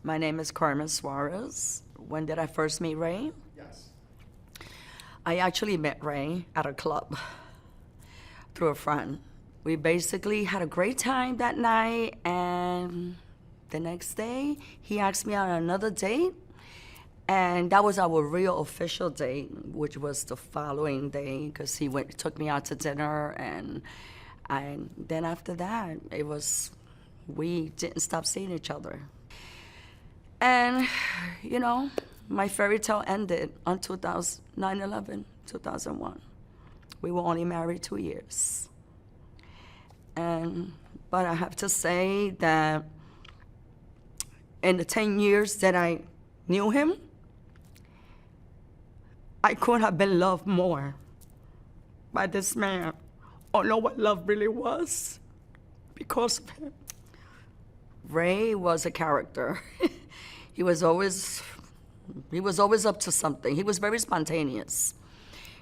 My name is Carmen Suarez. When did I first meet Ray? Yes. I actually met Ray at a club through a friend. We basically had a great time that night, and the next day, he asked me on another date, and that was our real official date, which was the following day, because took me out to dinner, and then after that, we didn't stop seeing each other. And, my fairy tale ended on 9/11, 2001. We were only married 2 years. But I have to say that in the 10 years that I knew him, I couldn't have been loved more by this man or know what love really was because of him. Ray was a character. He was always up to something. He was very spontaneous.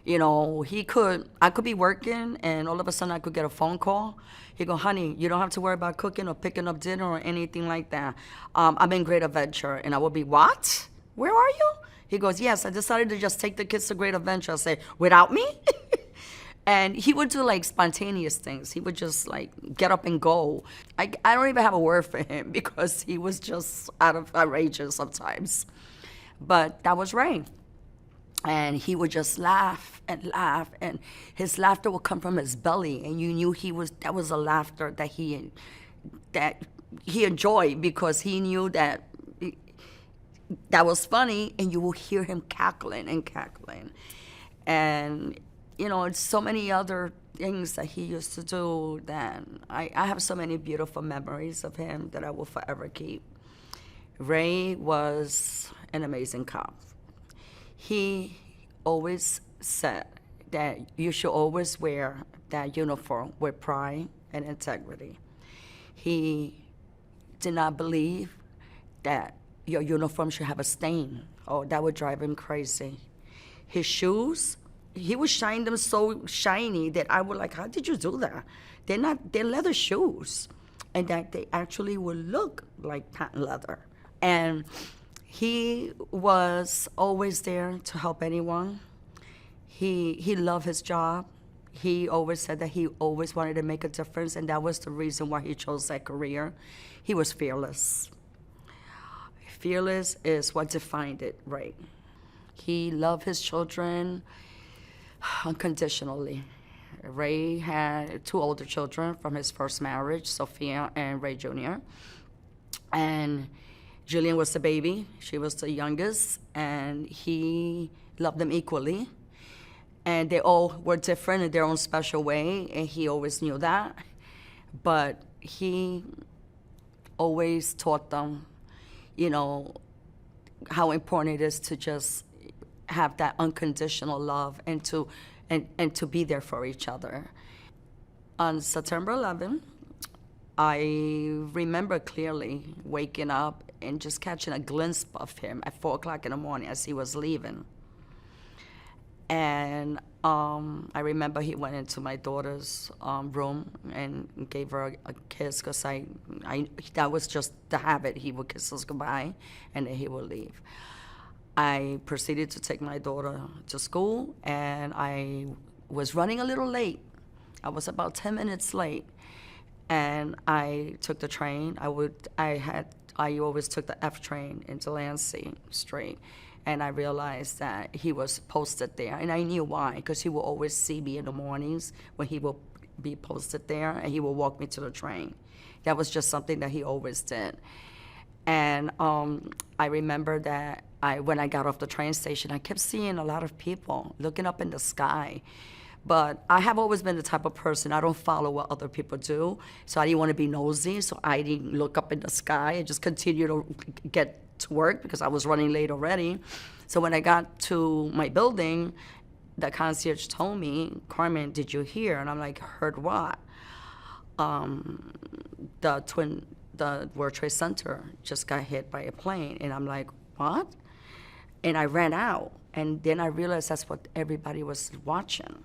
I could be working, and all of a sudden I could get a phone call. He'd go, honey, you don't have to worry about cooking or picking up dinner or anything like that. I'm in Great Adventure. And I would be, what? Where are you? He goes, yes, I decided to just take the kids to Great Adventure. I say, without me? And he would do spontaneous things. He would just get up and go. I don't even have a word for him because he was just outrageous sometimes. But that was Ray. And he would just laugh, and his laughter would come from his belly, and you knew that was a laughter that he enjoyed because he knew that was funny, and you will hear him cackling. And so many other things that he used to do that I have so many beautiful memories of him that I will forever keep. Ray was an amazing cop. He always said that you should always wear that uniform with pride and integrity. He did not believe that your uniform should have a stain. Oh, that would drive him crazy. His shoes, he would shine them so shiny that I would how did you do that? They're leather shoes. And that they actually would look like patent leather. And he was always there to help anyone. He loved his job. He always said that he always wanted to make a difference, and that was the reason why he chose that career. He was fearless. Fearless is what defined it, right? He loved his children unconditionally. Ray had 2 older children from his first marriage, Sophia and Ray Jr. And Jillian was the baby. She was the youngest, and he loved them equally. And they all were different in their own special way, and he always knew that. But he always taught them, how important it is to just have that unconditional love and to be there for each other. On September 11th, I remember clearly waking up and just catching a glimpse of him at 4 o'clock in the morning as he was leaving. And I remember he went into my daughter's room and gave her a kiss because that was just the habit. He would kiss us goodbye, and then he would leave. I proceeded to take my daughter to school, and I was running a little late. I was about 10 minutes late, and I took the train. I always took the F train into Lansing straight, and I realized that he was posted there, and I knew why, because he will always see me in the mornings when he will be posted there, and he will walk me to the train. That was just something that he always did. And I remember that when I got off the train station, I kept seeing a lot of people looking up in the sky. But I have always been the type of person, I don't follow what other people do, so I didn't want to be nosy, so I didn't look up in the sky. I just continued to get to work because I was running late already. So when I got to my building, the concierge told me, Carmen, did you hear? And I'm like, heard what? The World Trade Center just got hit by a plane. And I'm like, what? And I ran out. And then I realized that's what everybody was watching.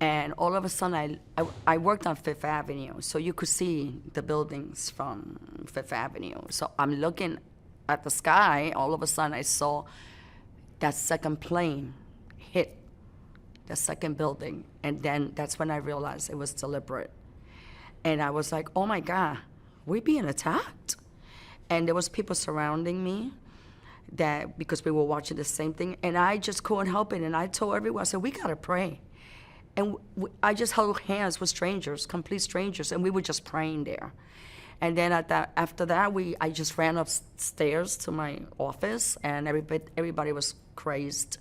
And all of a sudden, I worked on Fifth Avenue, so you could see the buildings from Fifth Avenue. So I'm looking at the sky, all of a sudden I saw that second plane hit the second building. And then that's when I realized it was deliberate. And I was like, oh my God, we're being attacked. And there was people surrounding me that because we were watching the same thing. And I just couldn't help it. And I told everyone, I said, we gotta pray. And I just held hands with strangers, complete strangers, and we were just praying there. And then after that, I just ran upstairs to my office, and everybody was crazed.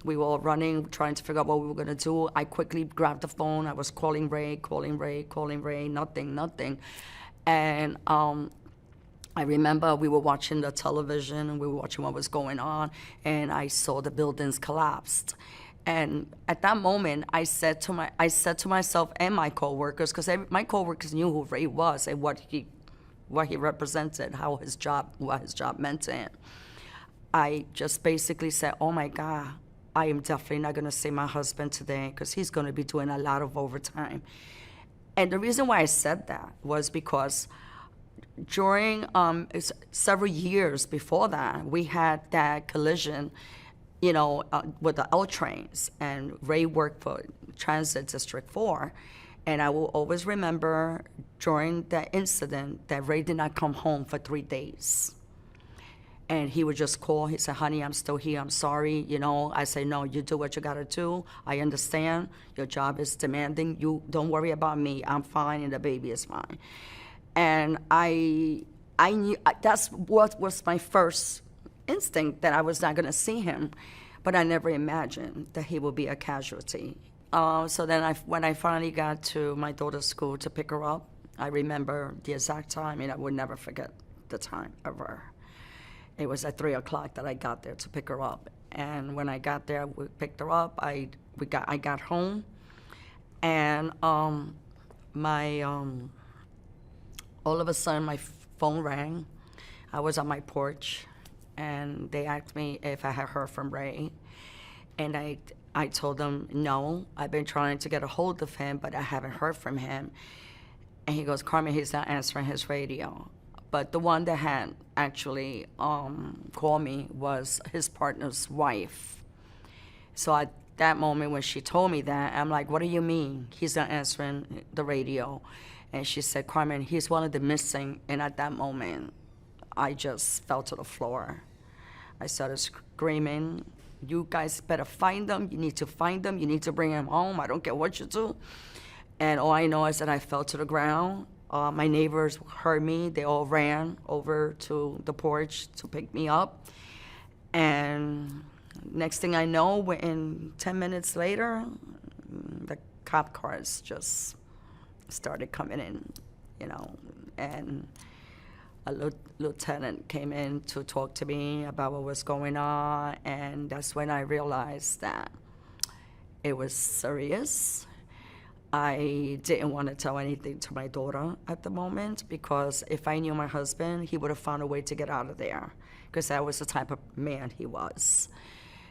We were all running, trying to figure out what we were gonna do. I quickly grabbed the phone. I was calling Ray, nothing. And I remember we were watching the television, and we were watching what was going on, and I saw the buildings collapsed. And at that moment, I said to myself and my coworkers, because my coworkers knew who Ray was and what he represented, what his job meant to him. I just basically said, oh my God, I am definitely not gonna see my husband today because he's gonna be doing a lot of overtime. And the reason why I said that was because during several years before that, we had that collision, with the L trains, and Ray worked for Transit District 4. And I will always remember during that incident that Ray did not come home for 3 days. And he would just call. He said, honey, I'm still here. I'm sorry. I say, no, you do what you got to do. I understand. Your job is demanding. You don't worry about me. I'm fine, and the baby is fine. And I knew that's what was my first instinct, that I was not going to see him. But I never imagined that he would be a casualty. So then when I finally got to my daughter's school to pick her up, I remember the exact time, and I would never forget the time ever. It was at 3 o'clock that I got there to pick her up. And when I got there, we picked her up. I got home, and all of a sudden my phone rang. I was on my porch, and they asked me if I had heard from Ray. And I told them, no, I've been trying to get a hold of him, but I haven't heard from him. And he goes, Carmen, he's not answering his radio. But the one that had actually called me was his partner's wife. So at that moment when she told me that, I'm like, what do you mean he's not answering the radio? And she said, Carmen, he's one of the missing. And at that moment, I just fell to the floor. I started screaming, you guys better find them. You need to find them. You need to bring him home. I don't care what you do. And all I know is that I fell to the ground. My neighbors heard me. They all ran over to the porch to pick me up. And next thing I know, within 10 minutes later, the cop cars just started coming in, and a lieutenant came in to talk to me about what was going on, and that's when I realized that it was serious. I didn't want to tell anything to my daughter at the moment, because if I knew my husband, he would have found a way to get out of there, because that was the type of man he was.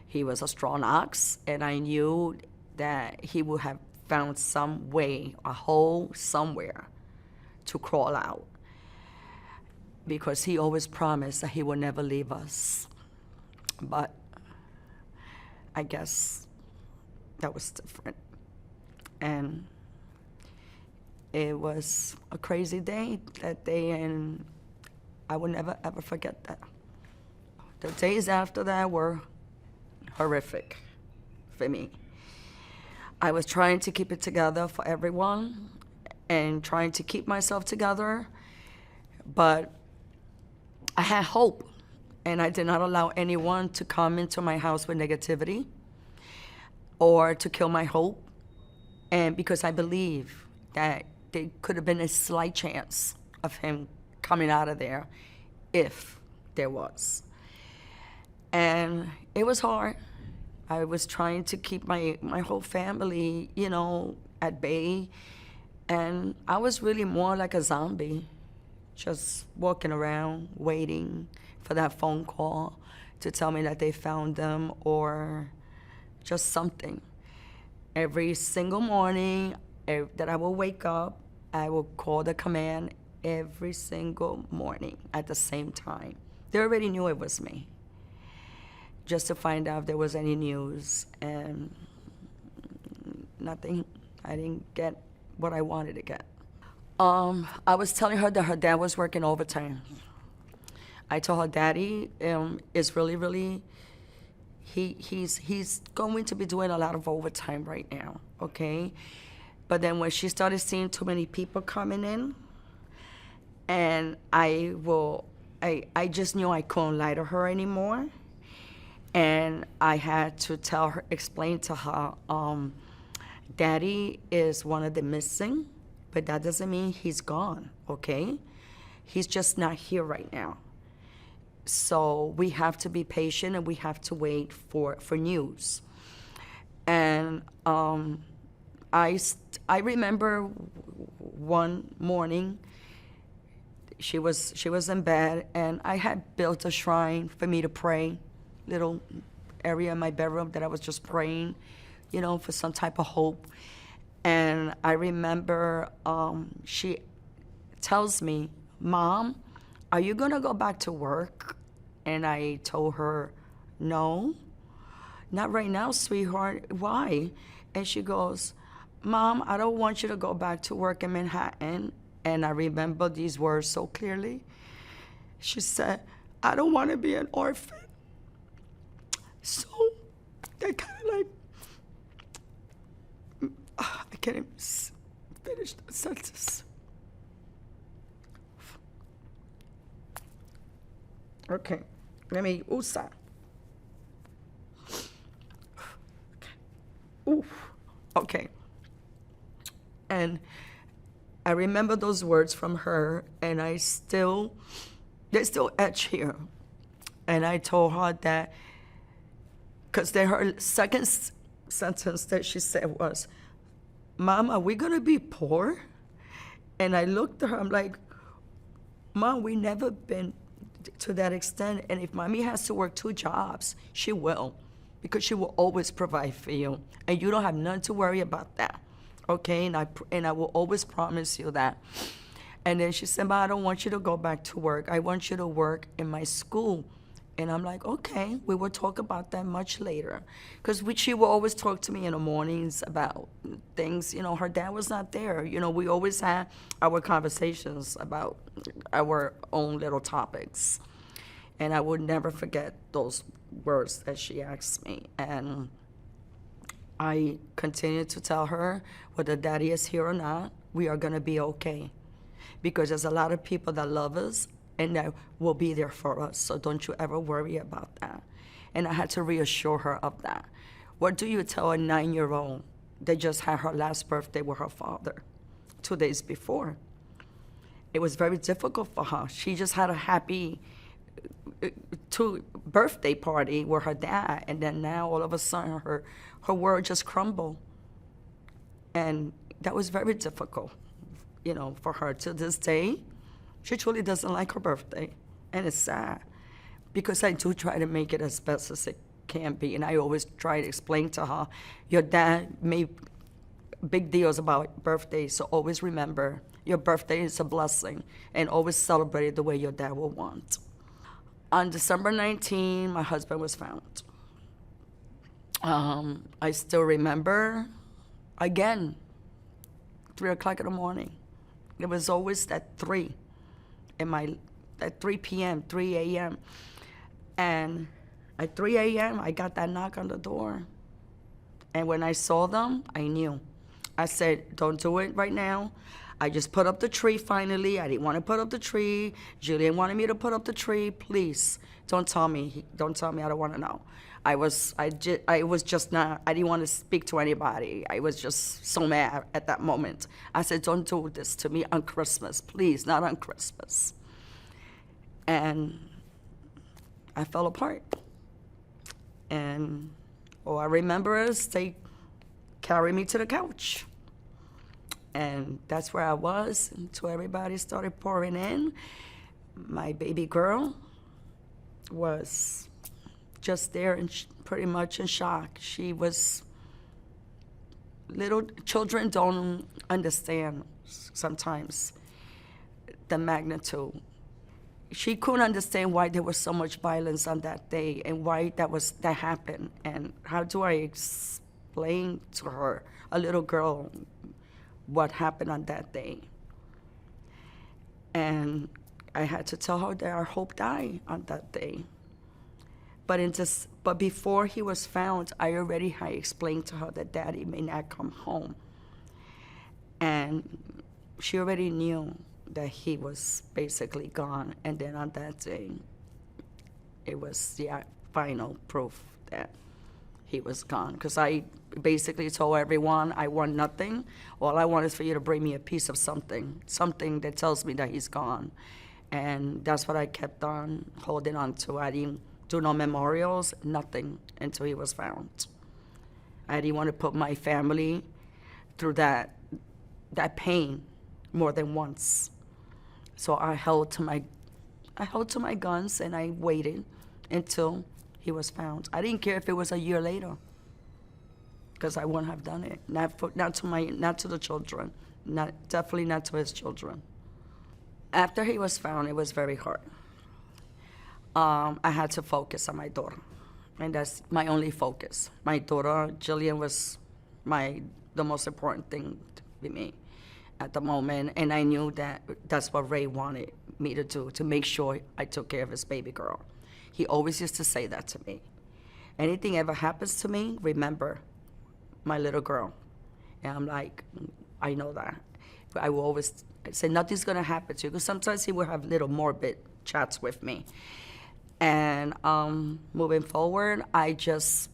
He was a strong ox, and I knew that he would have found some way, a hole somewhere to crawl out, because he always promised that he would never leave us. But I guess that was different. And it was a crazy day that day, and I will never, ever forget that. The days after that were horrific for me. I was trying to keep it together for everyone and trying to keep myself together, but I had hope, and I did not allow anyone to come into my house with negativity or to kill my hope. And because I believe that there could have been a slight chance of him coming out of there if there was. And it was hard. I was trying to keep my whole family, at bay. And I was really more like a zombie, just walking around, waiting for that phone call to tell me that they found them or just something. Every single morning that I will wake up, I will call the command every single morning at the same time They already knew it was me, just to find out if there was any news, and nothing. I didn't get what I wanted to get. I was telling her that her dad was working overtime. I told her daddy is really, really, he's going to be doing a lot of overtime right now, okay? But then when she started seeing too many people coming in, and I just knew I couldn't lie to her anymore. And I had to tell her, explain to her, Daddy is one of the missing, but that doesn't mean he's gone, okay? He's just not here right now. So we have to be patient and we have to wait for news. And I remember one morning, she was in bed, and I had built a shrine for me to pray, little area in my bedroom that I was just praying, for some type of hope. And I remember she tells me, Mom, are you gonna go back to work? And I told her, no, not right now, sweetheart. Why? And she goes, Mom, I don't want you to go back to work in Manhattan. And I remember these words so clearly. She said, I don't want to be an orphan. So that kind of like, I can't even finish the sentence. Okay, let me, USA. Ooh, okay. And I remember those words from her, and they still etch here. And I told her that, because her second sentence that she said was, Mom, are we gonna be poor? And I looked at her, I'm like, Mom, we never been to that extent, and if Mommy has to work 2 jobs, she will, because she will always provide for you, and you don't have nothing to worry about that. Okay, and I will always promise you that. And then she said, but I don't want you to go back to work. I want you to work in my school. And I'm like, okay, we will talk about that much later. Because she will always talk to me in the mornings about things. Her dad was not there. We always had our conversations about our own little topics. And I would never forget those words that she asked me. And I continued to tell her, whether Daddy is here or not, we are going to be okay. Because there's a lot of people that love us and that will be there for us. So don't you ever worry about that. And I had to reassure her of that. What do you tell a 9-year-old that just had her last birthday with her father 2 days before? It was very difficult for her. She just had a happy birthday party with her dad, and then now all of a sudden her world just crumbled. And that was very difficult, for her. To this day, she truly doesn't like her birthday, and it's sad, because I do try to make it as best as it can be, and I always try to explain to her, your dad made big deals about birthdays, so always remember, your birthday is a blessing, and always celebrate it the way your dad will want. On December 19, my husband was found. I still remember, again, 3 o'clock in the morning. It was always at 3 at 3 p.m., 3 a.m. And at 3 a.m., I got that knock on the door. And when I saw them, I knew. I said, don't do it right now. I just put up the tree finally. I didn't want to put up the tree. Jillian wanted me to put up the tree. Please, don't tell me. Don't tell me. I don't want to know. I was just not, I didn't want to speak to anybody. I was just so mad at that moment. I said, don't do this to me on Christmas. Please, not on Christmas. And I fell apart. And all I remember is they carried me to the couch. And that's where I was until everybody started pouring in. My baby girl was just there and pretty much in shock. She was, little children don't understand sometimes the magnitude. she couldn't understand why there was so much violence on that day and why that happened. And how do I explain to her, a little girl, what happened on that day? And I had to tell her that our hope died on that day. But before he was found, I already had explained to her that Daddy may not come home. And she already knew that he was basically gone. And then on that day, it was the final proof that he was gone. Because I basically told everyone, I want nothing. All I want is for you to bring me a piece of something that tells me that he's gone. And that's what I kept on holding on to. I didn't do no memorials, nothing, until he was found. I didn't want to put my family through that pain more than once. So I held to my guns, and I waited until he was found. I didn't care if it was a year later, because I wouldn't have done it. Not to the children, definitely not to his children. After he was found, it was very hard. I had to focus on my daughter, and that's my only focus. My daughter, Jillian, was the most important thing to me at the moment, and I knew that that's what Ray wanted me to do, to make sure I took care of his baby girl. He always used to say that to me. Anything ever happens to me, remember my little girl. And I'm like, I know that. But I will always say, nothing's gonna happen to you, because sometimes he would have little morbid chats with me. And moving forward, I just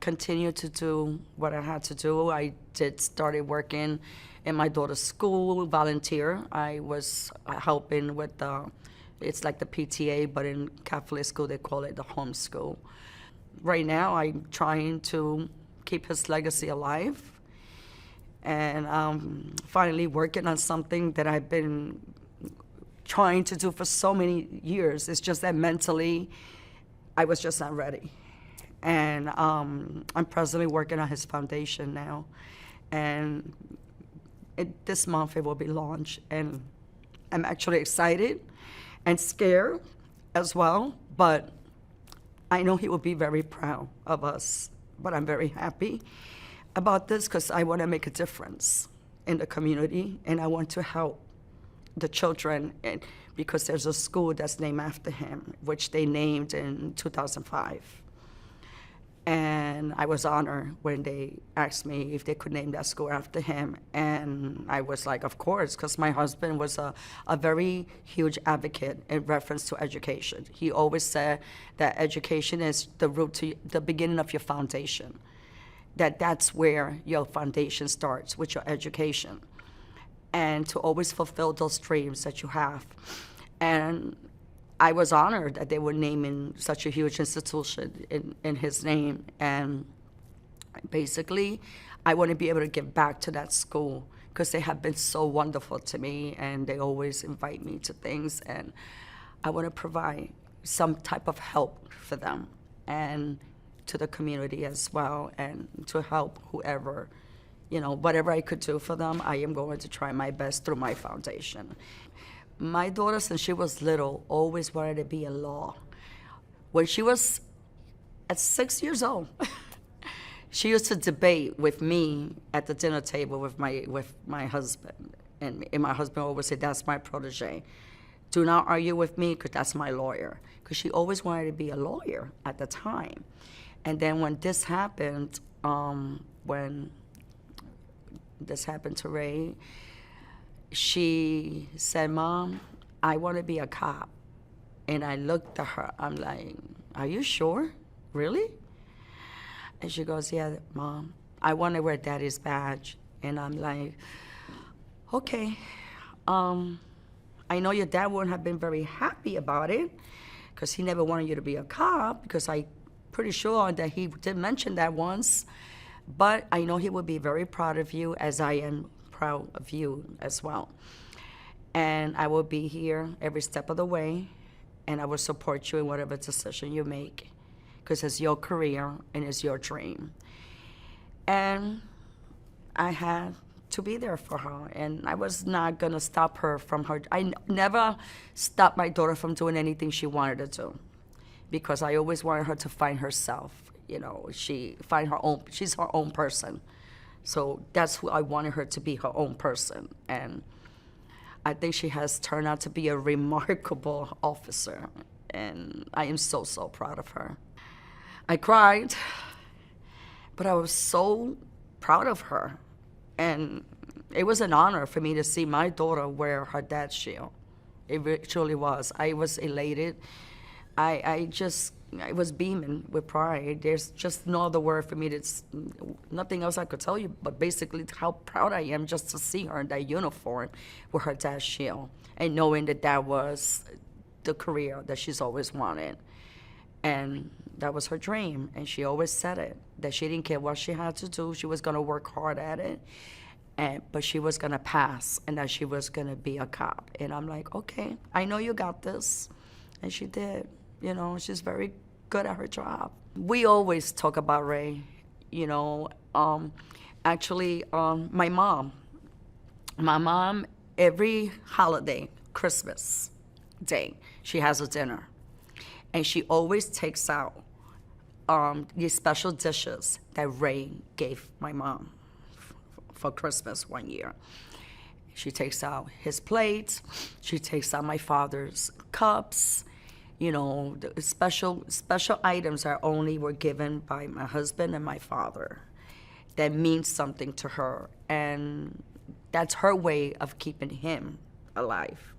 continued to do what I had to do. I started working in my daughter's school, volunteer. I was helping with it's like the PTA, but in Catholic school they call it the home school. Right now I'm trying to keep his legacy alive, and finally working on something that I've been trying to do for so many years. It's just that mentally I was just not ready. And I'm presently working on his foundation now, and this month it will be launched, and I'm actually excited and scared as well, but I know he will be very proud of us. But I'm very happy about this, because I want to make a difference in the community, and I want to help the children, and because there's a school that's named after him, which they named in 2005. And I was honored when they asked me if they could name that school after him. And I was like, of course, because my husband was a very huge advocate in reference to education. He always said that education is the root to the beginning of your foundation, that's where your foundation starts, with your education, and to always fulfill those dreams that you have. And I was honored that they were naming such a huge institution in his name. And basically, I want to be able to give back to that school, because they have been so wonderful to me, and they always invite me to things. And I want to provide some type of help for them and to the community as well, and to help whoever, whatever I could do for them, I am going to try my best through my foundation. My daughter, since she was little, always wanted to be in law. When she was at 6 years old, she used to debate with me at the dinner table with my husband. And my husband always said, that's my protege. Do not argue with me, because that's my lawyer. Because she always wanted to be a lawyer at the time. And then when this happened, when this happened to Ray, she said, Mom, I want to be a cop. And I looked at her, I'm like, are you sure? Really? And she goes, yeah, Mom, I want to wear Daddy's badge. And I'm like, okay. I know your dad wouldn't have been very happy about it, because he never wanted you to be a cop, because I'm pretty sure that he did mention that once. But I know he would be very proud of you, as I am proud of you as well. And I will be here every step of the way, and I will support you in whatever decision you make, because it's your career and it's your dream. And I had to be there for her. And I was not going to stop her from her. Never stopped my daughter from doing anything she wanted to do, because I always wanted her to find herself. She's her own person. So that's who I wanted her to be, her own person. And I think she has turned out to be a remarkable officer. And I am so, so proud of her. I cried, but I was so proud of her. And it was an honor for me to see my daughter wear her dad's shield. It truly was. I was elated. I was beaming with pride. There's just no other word for me. Nothing else I could tell you, but basically how proud I am just to see her in that uniform with her dad's shield, and knowing that that was the career that she's always wanted. And that was her dream, and she always said it, that she didn't care what she had to do. She was going to work hard at it, but she was going to pass, and that she was going to be a cop. And I'm like, okay, I know you got this. And she did. She's very good at her job. We always talk about Ray. Actually, my mom, every holiday, Christmas Day, she has a dinner. And she always takes out these special dishes that Ray gave my mom for Christmas one year. She takes out his plates. She takes out my father's cups. The special items that only were given by my husband and my father. That means something to her, and that's her way of keeping him alive.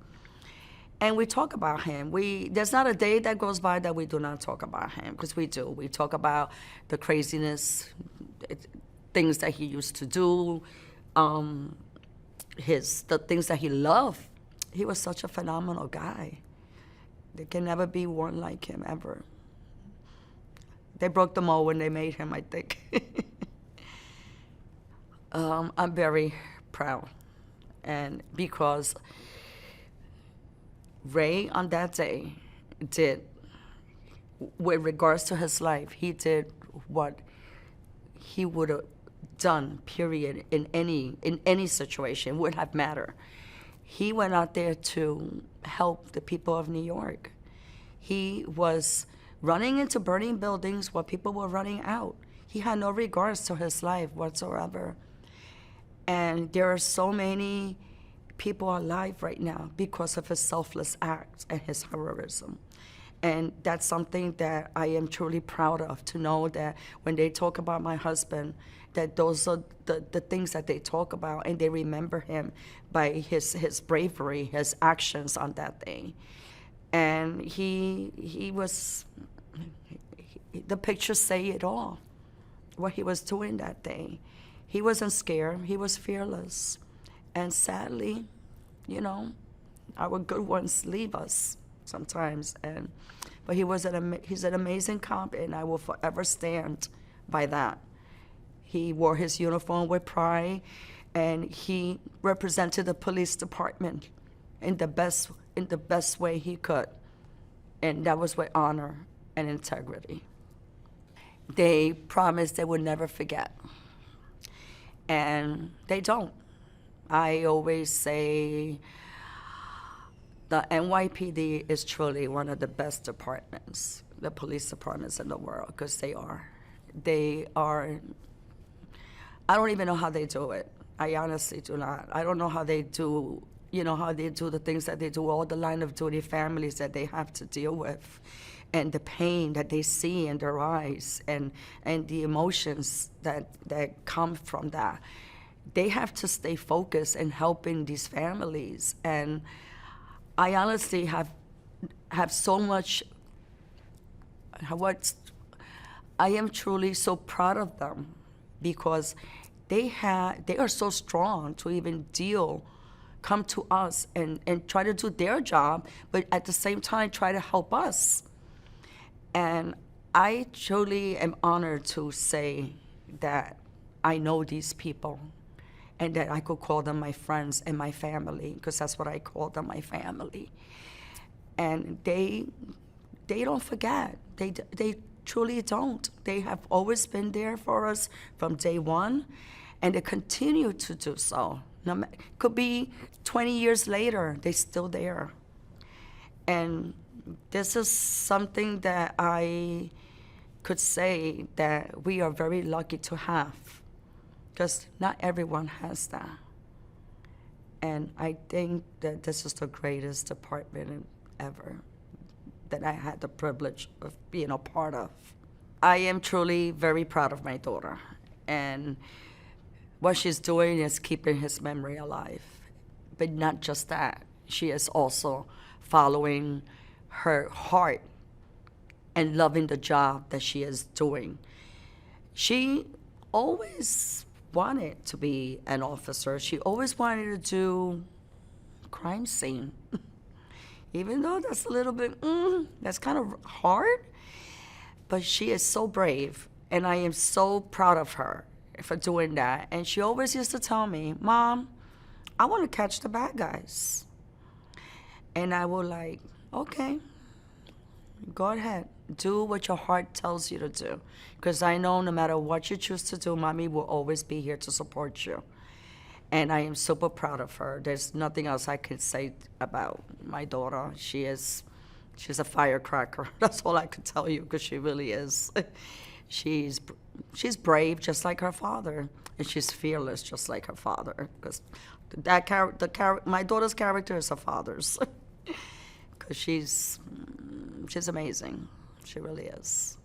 And we talk about him. There's not a day that goes by that we do not talk about him, because we do. We talk about the craziness, things that he used to do, the things that he loved. He was such a phenomenal guy. There can never be one like him, ever. They broke the mold when they made him, I think. I'm very proud. And because Ray on that day did, with regards to his life, he did what he would have done, period, in any situation. It wouldn't have mattered. He went out there to help the people of New York. He was running into burning buildings while people were running out. He had no regards to his life whatsoever. And there are so many people alive right now because of his selfless acts and his heroism. And that's something that I am truly proud of, to know that when they talk about my husband, that those are the things that they talk about, and they remember him by his bravery, his actions on that day. And he was, the pictures say it all, what he was doing that day. He wasn't scared, he was fearless. And sadly, our good ones leave us sometimes. But he's an amazing cop, and I will forever stand by that. He wore his uniform with pride, and he represented the police department in the best way he could. And that was with honor and integrity. They promised they would never forget. And they don't. I always say the NYPD is truly one of the best departments, the police departments in the world, because they are. I don't even know how they do it. I honestly do not. I don't know how they do, how they do the things that they do, all the line of duty families that they have to deal with, and the pain that they see in their eyes, and the emotions that come from that. They have to stay focused in helping these families. And I honestly have so much, I am truly so proud of them, because they are so strong to even come to us and try to do their job, but at the same time try to help us. And I truly am honored to say that I know these people, and that I could call them my friends and my family, because that's what I call them, my family. And they don't forget. They truly don't. They have always been there for us from day one, And they continue to do so. Could be 20 years later, they're still there. And this is something that I could say that we are very lucky to have, because not everyone has that. And I think that this is the greatest department ever that I had the privilege of being a part of. I am truly very proud of my daughter. And what she's doing is keeping his memory alive. But not just that, she is also following her heart and loving the job that she is doing. She always wanted to be an officer. She always wanted to do crime scene. Even though that's a little bit, that's kind of hard. But she is so brave, and I am so proud of her for doing that. And she always used to tell me, Mom, I want to catch the bad guys. And I will like, okay, go ahead. Do what your heart tells you to do. Because I know no matter what you choose to do, Mommy will always be here to support you. And I am super proud of her. There's nothing else I can say about my daughter. She's a firecracker. That's all I can tell you, because she really is. She's brave, just like her father, and she's fearless, just like her father. Because my daughter's character is her father's. Because she's amazing. She really is.